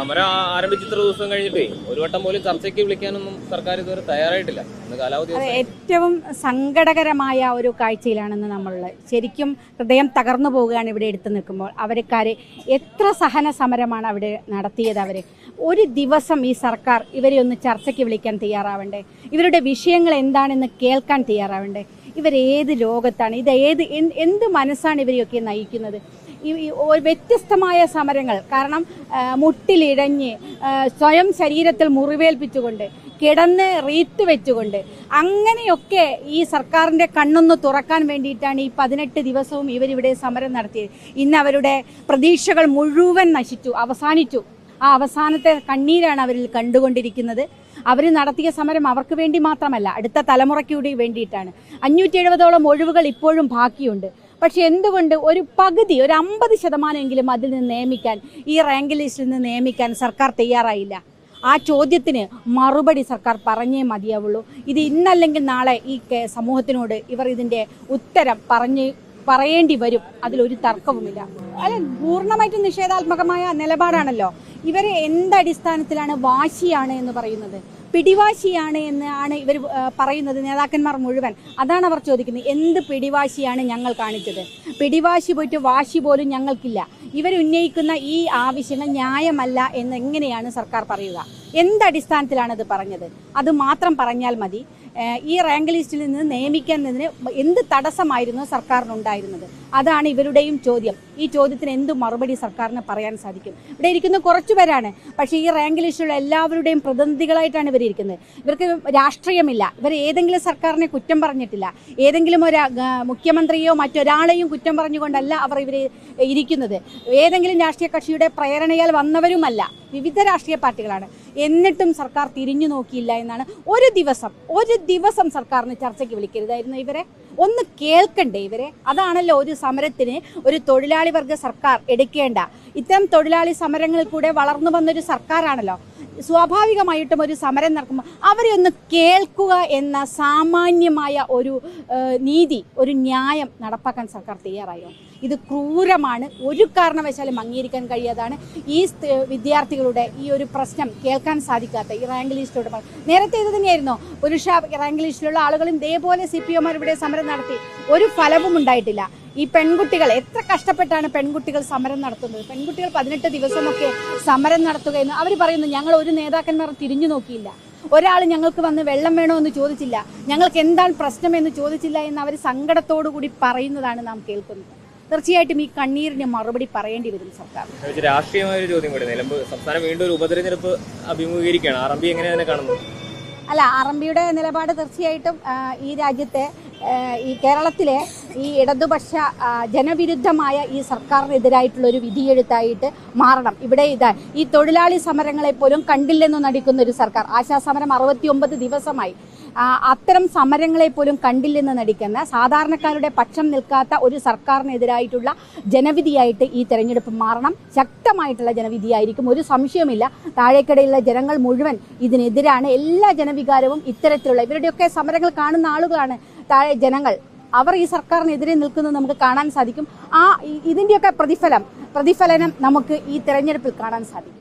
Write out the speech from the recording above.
സമരം ആരംഭിച്ചിത്ര ദിവസം കഴിഞ്ഞിട്ടേ ഒരു വട്ടം പോലും ചർച്ചയ്ക്ക് വിളിക്കാനൊന്നും സർക്കാർ ഇതുവരെ തയ്യാറായിട്ടില്ല. കാലാവധി ഏറ്റവും സങ്കടകരമായ ഒരു കാഴ്ചയിലാണെന്ന് നമ്മളുള്ളത്. ശരിക്കും ഹൃദയം തകർന്നു പോവുകയാണ് ഇവിടെ എടുത്തു നിൽക്കുമ്പോൾ. അവരക്കാര് എത്ര സഹന സമരമാണ് അവിടെ നടത്തിയത്. ഒരു ദിവസം ഈ സർക്കാർ ഇവരെ ഒന്ന് ചർച്ചയ്ക്ക് വിളിക്കാൻ തയ്യാറാവണ്ടേ? ഇവരുടെ വിഷയങ്ങൾ എന്താണെന്ന് കേൾക്കാൻ തയ്യാറാവണ്ടേ? ഇവരേത് ലോകത്താണ്? എന്ത് മനസ്സാണ് ഇവരെയൊക്കെ നയിക്കുന്നത്? വ്യത്യസ്തമായ സമരങ്ങൾ, കാരണം മുട്ടിലിഴഞ്ഞ് സ്വയം ശരീരത്തിൽ മുറിവേൽപ്പിച്ചുകൊണ്ട് കിടന്ന് റീത്ത് വെച്ചുകൊണ്ട് അങ്ങനെയൊക്കെ ഈ സർക്കാരിൻ്റെ കണ്ണൊന്ന് തുറക്കാൻ വേണ്ടിയിട്ടാണ് ഈ 18 ദിവസവും ഇവരിവിടെ സമരം നടത്തിയത്. ഇന്ന് അവരുടെ പ്രതീക്ഷകൾ മുഴുവൻ അവസാനിച്ചു. ആ അവസാനത്തെ കണ്ണീരാണ് അവരിൽ കണ്ടുകൊണ്ടിരിക്കുന്നത്. അവർ നടത്തിയ സമരം അവർക്ക് വേണ്ടി മാത്രമല്ല, അടുത്ത തലമുറയ്ക്ക് കൂടി വേണ്ടിയിട്ടാണ്. 570ഓളം ഒഴിവുകൾ ഇപ്പോഴും ബാക്കിയുണ്ട്. പക്ഷെ എന്തുകൊണ്ട് ഒരു പകുതി, ഒരു 50% അതിൽ നിന്ന് നിയമിക്കാൻ, ഈ റാങ്ക് ലിസ്റ്റിൽ നിന്ന് നിയമിക്കാൻ സർക്കാർ തയ്യാറായില്ല? ആ ചോദ്യത്തിന് മറുപടി സർക്കാർ പറഞ്ഞേ മതിയാവുള്ളൂ. ഇത് ഇന്നല്ലെങ്കിൽ നാളെ ഈ സമൂഹത്തിനോട് ഇവർ ഇതിൻ്റെ ഉത്തരം പറയേണ്ടി വരും. അതിലൊരു തർക്കവുമില്ല. അല്ല, പൂർണ്ണമായിട്ടും നിഷേധാത്മകമായ നിലപാടാണല്ലോ. ഇവരെ എന്തടിസ്ഥാനത്തിലാണ് വാശിയാണ് എന്ന് പറയുന്നത്? പിടിവാശിയാണ് എന്നാണ് ഇവർ പറയുന്നത്, നേതാക്കന്മാർ മുഴുവൻ. അതാണ് അവർ ചോദിക്കുന്നത്. എന്ത് പിടിവാശിയാണ് ഞങ്ങൾ കാണിച്ചത്? പിടിവാശി പോയിട്ട് വാശി പോലും ഞങ്ങൾക്കില്ല. ഇവരുന്നയിക്കുന്ന ഈ ആവശ്യങ്ങൾ ന്യായമല്ല എന്ന് എങ്ങനെയാണ് സർക്കാർ പറയുക? എന്തടിസ്ഥാനത്തിലാണ് ഇത് പറഞ്ഞത്? അത് മാത്രം പറഞ്ഞാൽ മതി. ഈ റാങ്ക് ലിസ്റ്റിൽ നിന്ന് നിയമിക്കുന്നതിന് എന്ത് തടസ്സമായിരുന്നു സർക്കാരിനുണ്ടായിരുന്നത്? അതാണ് ഇവരുടെയും ചോദ്യം. ഈ ചോദ്യത്തിന് എന്ത് മറുപടി സർക്കാരിന് പറയാൻ സാധിക്കും? ഇവിടെ ഇരിക്കുന്ന കുറച്ചു പേരാണ്, പക്ഷേ ഈ റാങ്ക് ലിസ്റ്റിലുള്ള എല്ലാവരുടെയും പ്രതിനിധികളായിട്ടാണ് ഇവർ ഇരിക്കുന്നത്. ഇവർക്ക് രാഷ്ട്രീയമില്ല. ഇവർ ഏതെങ്കിലും സർക്കാരിനെ കുറ്റം പറഞ്ഞിട്ടില്ല. ഏതെങ്കിലും ഒരു മുഖ്യമന്ത്രിയോ മറ്റൊരാളെയും കുറ്റം പറഞ്ഞുകൊണ്ടല്ല അവർ ഇരിക്കുന്നത്. ഏതെങ്കിലും രാഷ്ട്രീയ കക്ഷിയുടെ പ്രേരണയാൽ വന്നവരുമല്ല. വിവിധ രാഷ്ട്രീയ പാർട്ടികളാണ്. എന്നിട്ടും സർക്കാർ തിരിഞ്ഞു നോക്കിയില്ല എന്നാണ്. ഒരു ദിവസം സർക്കാരിന് ചർച്ചയ്ക്ക് വിളിക്കരുതായിരുന്നു ഇവരെ? ഒന്ന് കേൾക്കണ്ടേ ഇവരെ? അതാണല്ലോ ഒരു സമരത്തിന് ഒരു തൊഴിലാളി വർഗ സർക്കാർ എടുക്കേണ്ട. ഇത്തരം തൊഴിലാളി സമരങ്ങളിൽ കൂടെ വളർന്നു വന്നൊരു സർക്കാരാണല്ലോ. സ്വാഭാവികമായിട്ടും ഒരു സമരം നടക്കുമ്പോൾ അവരെ ഒന്ന് കേൾക്കുക എന്ന സാമാന്യമായ ഒരു നീതി, ഒരു ന്യായം നടപ്പാക്കാൻ സർക്കാർ തയ്യാറായോ? ഇത് ക്രൂരമാണ്. ഒരു കാരണവശാലും അംഗീകരിക്കാൻ കഴിയാതാണ്. ഈ വിദ്യാർത്ഥികളുടെ ഈ ഒരു പ്രശ്നം കേൾക്കാൻ സാധിക്കാത്ത ഈ റാങ്ക് ലിസ്റ്റിലൂടെ നേരത്തെ ഇത് തന്നെയായിരുന്നു. പുരുഷ റാങ്ക് ലിസ്റ്റിലുള്ള ആളുകളും ഇതേപോലെ CPM ഇവിടെ സമരം നടത്തി. ഒരു ഫലവും ഉണ്ടായിട്ടില്ല. ഈ പെൺകുട്ടികൾ എത്ര കഷ്ടപ്പെട്ടാണ് പെൺകുട്ടികൾ സമരം നടത്തുന്നത്. പെൺകുട്ടികൾ 18 ദിവസമൊക്കെ സമരം നടത്തുക എന്ന് അവർ പറയുന്നു. ഞങ്ങൾ ഒരു നേതാക്കന്മാർ തിരിഞ്ഞു നോക്കിയില്ല. ഒരാൾ ഞങ്ങൾക്ക് വന്ന് വെള്ളം വേണോ എന്ന് ചോദിച്ചില്ല. ഞങ്ങൾക്ക് എന്താണ് പ്രശ്നമെന്ന് ചോദിച്ചില്ല എന്ന് അവർ സങ്കടത്തോടു കൂടി പറയുന്നതാണ് നാം കേൾക്കുന്നത്. തീർച്ചയായിട്ടും ഈ കണ്ണീരിന് മറുപടി പറയേണ്ടി വരും സർക്കാർ. രാഷ്ട്രീയമായ ഒരു ചോദ്യം കൂടി. നിലമ്പൂർ സംസ്ഥാനം വീണ്ടും ഒരു ഉപതെരഞ്ഞെടുപ്പ് അഭിമുഖീകരിക്കുകയാണ്. RMP എങ്ങനെയാണ് കാണുന്നത്? അല്ല, RMPയുടെ നിലപാട് തീർച്ചയായിട്ടും ഈ രാജ്യത്തെ, ഈ കേരളത്തിലെ ഈ ഇടതുപക്ഷ ജനവിരുദ്ധമായ ഈ സർക്കാരിനെതിരായിട്ടുള്ള ഒരു വിധിയെഴുത്തായിട്ട് മാറണം. ഇവിടെ ഈ തൊഴിലാളി സമരങ്ങളെ പോലും കണ്ടില്ലെന്ന് നടിക്കുന്ന ഒരു സർക്കാർ. ആശാസമരം 69 ദിവസമായി. അത്തരം സമരങ്ങളെ പോലും കണ്ടില്ലെന്ന് നടിക്കുന്ന, സാധാരണക്കാരുടെ പക്ഷം നിൽക്കാത്ത ഒരു സർക്കാരിനെതിരായിട്ടുള്ള ജനവിധിയായിട്ട് ഈ തെരഞ്ഞെടുപ്പ് മാറണം. ശക്തമായിട്ടുള്ള ജനവിധിയായിരിക്കും, ഒരു സംശയവുമില്ല. താഴേക്കിടയിലുള്ള ജനങ്ങൾ മുഴുവൻ ഇതിനെതിരാണ്. എല്ലാ ജനവികാരവും ഇത്തരത്തിലുള്ള ഇവരുടെയൊക്കെ സമരങ്ങൾ കാണുന്ന ആളുകളാണ് താഴെ ജനങ്ങൾ. അവർ ഈ സർക്കാരിനെതിരെ നിൽക്കുന്നത് നമുക്ക് കാണാൻ സാധിക്കും. ഇതിൻ്റെയൊക്കെ പ്രതിഫലനം നമുക്ക് ഈ തെരഞ്ഞെടുപ്പിൽ കാണാൻ സാധിക്കും.